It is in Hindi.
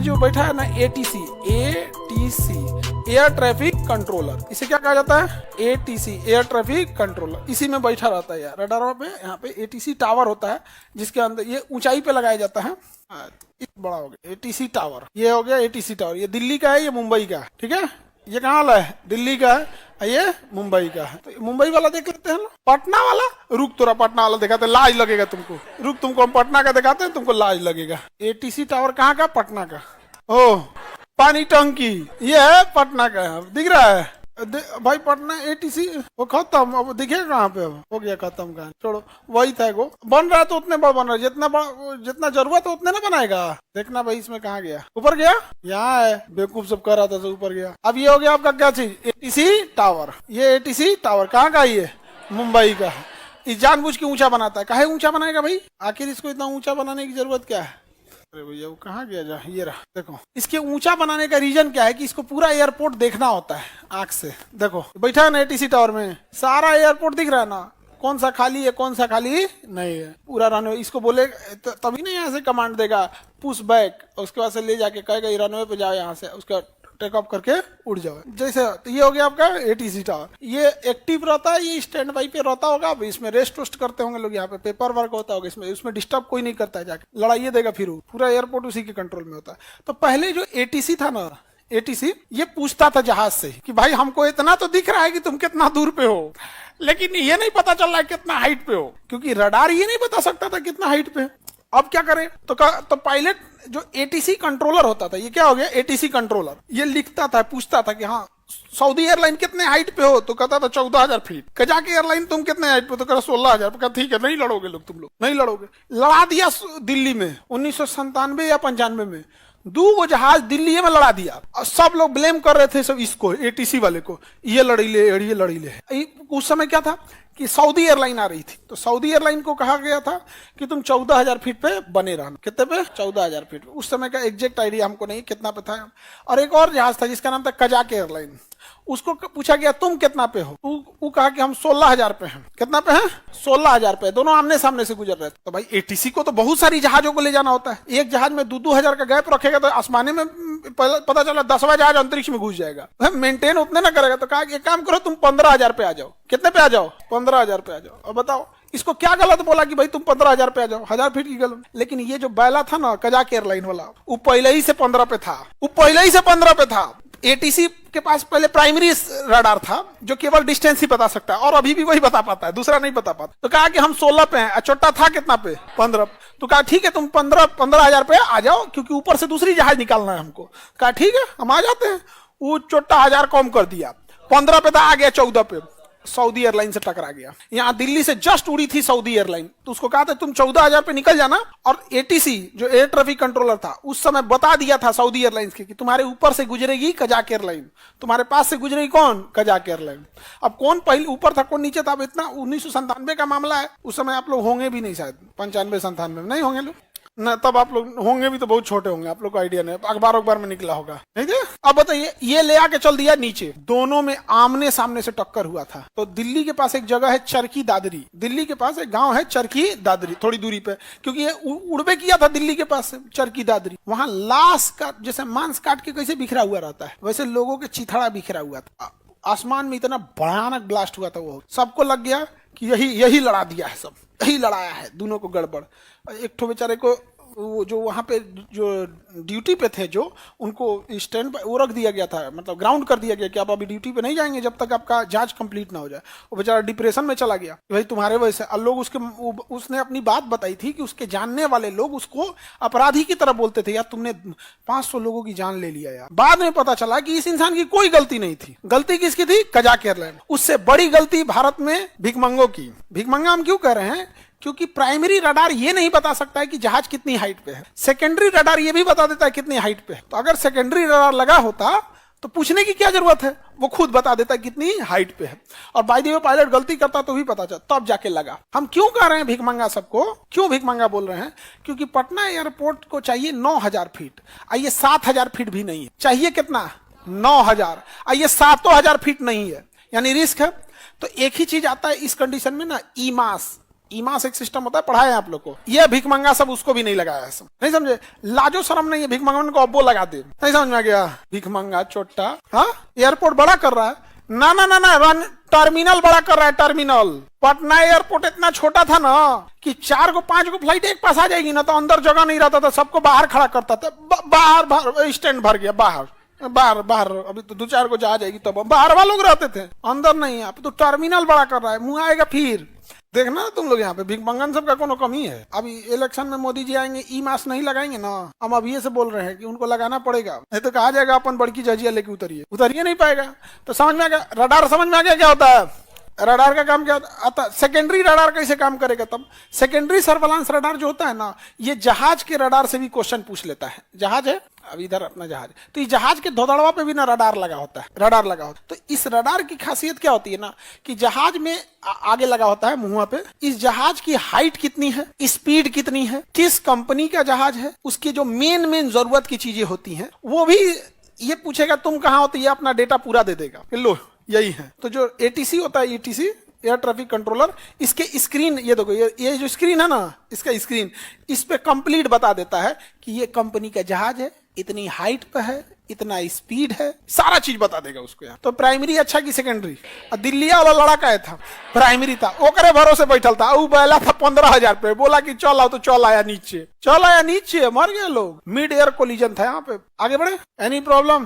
जो बैठा है ना ATC, ATC air traffic controller, इसे क्या कहा जाता है? ATC air traffic controller. इसी में बैठा रहता है यार रडारों पे। यहाँ पे एटीसी टावर होता है जिसके अंदर ये ऊंचाई पे लगाया जाता है। बड़ा हो गया एटीसी टावर, ये हो गया एटीसी टावर। ये दिल्ली का है, ये मुंबई का है, ठीक है। ये कहाँ वाला है? दिल्ली का है, ये मुंबई का है। तो मुंबई वाला देख लेते हैं। पटना वाला, रुक तोरा पटना वाला दिखाते, लाज लगेगा तुमको। रुक, तुमको हम पटना का दिखाते हैं, तुमको लाज लगेगा। एटीसी टावर कहाँ का? पटना का। ओह, पानी टंकी, ये है पटना का, दिख रहा है भाई। पटना एटीसी वो खत्म, अब दिखेगा कहाँ पे? अब हो गया खत्म का, छोड़ो। वही था वो बन रहा है तो उतने बड़ा बन रहा है, जितना जरूरत है उतने ना बनाएगा। देखना भाई इसमें कहाँ गया? ऊपर गया, यहाँ है। बेवकूफ सब कर रहा था, सब ऊपर गया। अब ये हो गया आपका क्या चीज? ATC tower. ये एटीसी टावर कहाँ का? ये मुंबई का। इस जानबूझ के ऊंचा बनाता है। काहे ऊंचा बनाएगा भाई? आखिर इसको इतना ऊंचा बनाने की जरूरत क्या है? अरे भैया वो कहाँ गया? जा, ये रहा। देखो इसके ऊंचा बनाने का रीजन क्या है कि इसको पूरा एयरपोर्ट देखना होता है आंख से। देखो बैठा है ना एटीसी टावर में, सारा एयरपोर्ट दिख रहा है ना, कौन सा खाली है कौन सा खाली नहीं है, पूरा रनवे। इसको बोले तभी नहीं यहाँ से कमांड देगा पुश बैक, उसके बाद से ले जाके कहेगा रनवे पे जाओ, यहाँ से उसका टेक ऑफ करके उड़ जाओ। जैसे तो ये हो गया आपका एटीसी टावर। ये एक्टिव रहता है, ये स्टैंड बाई पे रहता होगा। अब इसमें रेस्ट वेस्ट करते होंगे लोग, यहाँ पे पेपर वर्क होता होगा। इसमें डिस्टर्ब कोई नहीं करता है, जाके लड़ाइए देगा फिर वो। पूरा एयरपोर्ट उसी के कंट्रोल में होता है। तो पहले जो एटीसी था ना, एटीसी ये पूछता था जहाज से कि भाई हमको इतना तो दिख रहा है कि तुम कितना दूर पे हो, लेकिन ये नहीं पता चल रहा है कितना हाइट पे हो, क्योंकि रडार ये नहीं बता सकता था कितना हाइट पे। अब क्या करें? तो पायलट जो एटीसी कंट्रोलर होता था, ये क्या हो गया? ATC controller. ये लिखता था, पूछता था कि हाँ सऊदी एयरलाइन कितने हाइट पे हो? तो कहता था 14,000 फीट। कजाक एयरलाइन तुम कितने हाइट पे? तो कहा 16,000। ठीक है, नहीं लड़ोगे लोग, तुम लोग नहीं लड़ोगे। लड़ा दिया दिल्ली में 1997 या 95 में। 2 जहाज दिल्ली में लड़ा दिया। और सब लोग ब्लेम कर रहे थे सब इसको, एटीसी वाले को, ये लड़ीले। उस समय क्या था कि सऊदी एयरलाइन आ रही थी, तो सऊदी एयरलाइन को कहा गया था कि तुम 14,000 फीट पे बने रहना। कितने पे? 14,000 फीट पे। उस समय का एग्जैक्ट आइडिया हमको नहीं कितना पे था। और एक और जहाज था जिसका नाम था कजाक एयरलाइन, उसको पूछा गया तुम कितना पे हो? वो कहा कि हम 16,000 पे हैं। कितना पे हैं? 16,000 पे। दोनों आमने सामने से गुजर रहे थे। तो भाई एटीसी को तो बहुत सारी जहाजों को ले जाना होता है। एक जहाज में 2-2 हजार का गैप रखेगा तो आसमानी में पता चला 10वां जहाज अंतरिक्ष में घुस जाएगा। मेंटेन उतने ना करेगा। तो कहा एक काम करो, तुम 15,000 पे आ जाओ। कितने पे आ जाओ? 15,000 पे आ जाओ। और बताओ इसको क्या गलत बोला कि भाई तुम 15,000 पे आ जाओ? 1000 फीट की गलत। लेकिन ये जो बैला था ना कजाक एयरलाइन वाला, वो पहले ही से 15 पे था। वो पहले ही से 15 पे था। एटीसी के पास पहले प्राइमरी रडार था जो केवल डिस्टेंस ही बता सकता है, और अभी भी वही बता पाता है, दूसरा नहीं बता पाता। तो कहा कि हम 16 पे हैं। छोटा था कितना पे? 15। तो कहा ठीक है तुम 15,000 पे आ जाओ, क्योंकि ऊपर से दूसरी जहाज निकालना है हमको। कहा ठीक है हम आ जाते हैं। वो छोटा 1000 कम कर दिया, 15 पे था, आ गया 14 पे। सऊदी एयरलाइन से टकरा गया। यहाँ दिल्ली से जस्ट उड़ी थी सऊदी एयरलाइन, तो उसको कहा था तुम 14,000 पे निकल जाना। और एटीसी जो एयर ट्रैफिक कंट्रोलर था उस समय बता दिया था सऊदी एयरलाइंस के कि तुम्हारे ऊपर से गुजरेगी कजाक एयरलाइन, तुम्हारे पास से गुजरेगी कौन? Kazakh airline. अब कौन पहले ऊपर था कौन नीचे था, अब इतना 1997 का मामला है। उस समय आप लोग होंगे भी नहीं, शायद 95-97 में नहीं होंगे लोग ना, तब आप लोग होंगे भी तो बहुत छोटे होंगे, आप लोग को आइडिया नहीं, अखबार में निकला होगा नहीं थे। अब बताइए, ये ले आके चल दिया नीचे, दोनों में आमने सामने से टक्कर हुआ था। तो दिल्ली के पास एक जगह है चरखी दादरी, दिल्ली के पास एक गांव है चरखी दादरी, थोड़ी दूरी पे, क्योंकि ये उड़बे किया था दिल्ली के पास से चरखी दादरी। वहां लाश का जैसे मांस काट के कैसे बिखरा हुआ रहता है, वैसे लोगों के चिथड़ा बिखरा हुआ था। आसमान में इतना भयानक ब्लास्ट हुआ था, वो सबको लग गया कि यही लड़ा दिया है, सब यही लड़ाया है, दोनों को गड़बड़। एक ठो बेचारे को वो जो वहां पे जो ड्यूटी पे थे, जो उनको स्टैंड पे वो रख दिया गया था, मतलब ग्राउंड कर दिया गया कि आप अभी ड्यूटी पे नहीं जाएंगे जब तक आपका जांच कंप्लीट ना हो जाए। वो बेचारा डिप्रेशन में चला गया कि भाई तुम्हारे वजह से। लोग उसने अपनी बात बताई थी कि उसके जानने वाले लोग उसको अपराधी की तरह बोलते थे, यार तुमने 500 लोगों की जान ले लिया यार। बाद में पता चला कि इस इंसान की कोई गलती नहीं थी। गलती किसकी थी? Kazakh airline. उससे बड़ी गलती भारत में भिखमंगों की। भिखमंगा हम क्यों कह रहे हैं? क्योंकि प्राइमरी रडार ये नहीं बता सकता है कि जहाज कितनी हाइट पे है, सेकेंडरी रडार ये भी बता देता है कितनी हाइट पे है। तो अगर सेकेंडरी रडार लगा होता तो पूछने की क्या जरूरत है, वो खुद बता देता है कितनी हाइट पे है। और बाय द वे पायलट गलती करता तो भी पता चलता, तब जाके लगा। हम क्यों कह रहे हैं भिखमंगा सबको, क्यों भिखमंगा बोल रहे हैं? क्योंकि पटना एयरपोर्ट को चाहिए 9,000 फीट, आइए 7,000 फीट भी नहीं है, चाहिए कितना? 9,000, आइए 7,000 फीट नहीं है, यानी रिस्क है। तो एक ही चीज आता है इस कंडीशन में ना, ईमास, ईमास एक सिस्टम होता है, पढ़ाए आप लोग को। ये भिखमंगा सब उसको भी नहीं लगाया है, सब नहीं समझे। लाजो शर्म नहीं है, भिखमंगा को अब्बो लगा दे, नहीं समझ में आ गया। भिखमंगा चोट्टा, हाँ एयरपोर्ट बड़ा कर रहा है, ना ना ना ना, टर्मिनल बड़ा कर रहा है, टर्मिनल। पटना एयरपोर्ट इतना छोटा था ना कि 4 को 5 को फ्लाइट एक पास आ जाएगी ना, तो अंदर जगह नहीं रहता था, सबको बाहर खड़ा करता था। बाहर स्टैंड भर गया, बाहर बाहर अभी तो 2-4 को जा जाएगी, तब बाहर वाले लोग रहते थे, अंदर नहीं। आप तो टर्मिनल बड़ा कर रहा है, मुंह आएगा फिर देखना तुम लोग। यहाँ पे भिखमंगन सब का कोनो कमी है। अभी इलेक्शन में मोदी जी आएंगे, ई मास नहीं लगाएंगे ना, हम अभी ये से बोल रहे हैं कि उनको लगाना पड़ेगा, नहीं तो कहा जाएगा अपन बड़की जजिया लेके उतरिए नहीं पाएगा। तो समझ में आ गया, रडार समझ में आ गया क्या होता है। रडार का काम क्या आता है, सेकेंडरी रडार कैसे काम करेगा। तब सेकेंडरी सर्वेलांस रडार जो होता है ना, ये जहाज के रडार से भी क्वेश्चन पूछ लेता है। जहाज है अब इधर अपना जहाज, तो इस जहाज के धोदड़वा पे भी ना रडार लगा होता है, रडार लगा होता है। तो इस रडार की खासियत क्या होती है ना, कि जहाज में आगे लगा होता है मुंह पे, इस जहाज की हाइट कितनी है, स्पीड कितनी है, किस कंपनी का जहाज है, उसकी जो मेन जरूरत की चीजें होती हैं वो भी ये पूछेगा तुम कहाँ हो, तो ये अपना डेटा पूरा दे देगा। लो यही है। तो जो एटीसी होता है, ईटीसी एयर ट्रैफिक कंट्रोलर, इसके स्क्रीन ये देखो, ये जो स्क्रीन है ना, इसका स्क्रीन इस पे कंप्लीट बता देता है कि ये कंपनी का जहाज है, इतनी हाइट पे है, इतना स्पीड है, सारा चीज बता देगा उसको यार। तो प्राइमरी अच्छा कि सेकेंडरी। दिल्लिया वाला लड़का है था, प्राइमरी था, ओकरे भरोसे बैठल था, वो बैला था 15,000 पे, बोला कि चल आओ, तो चल आया नीचे, मर गए लोग। मिड एयर कोलिजन था यहाँ पे। आगे बढ़े, एनी प्रॉब्लम।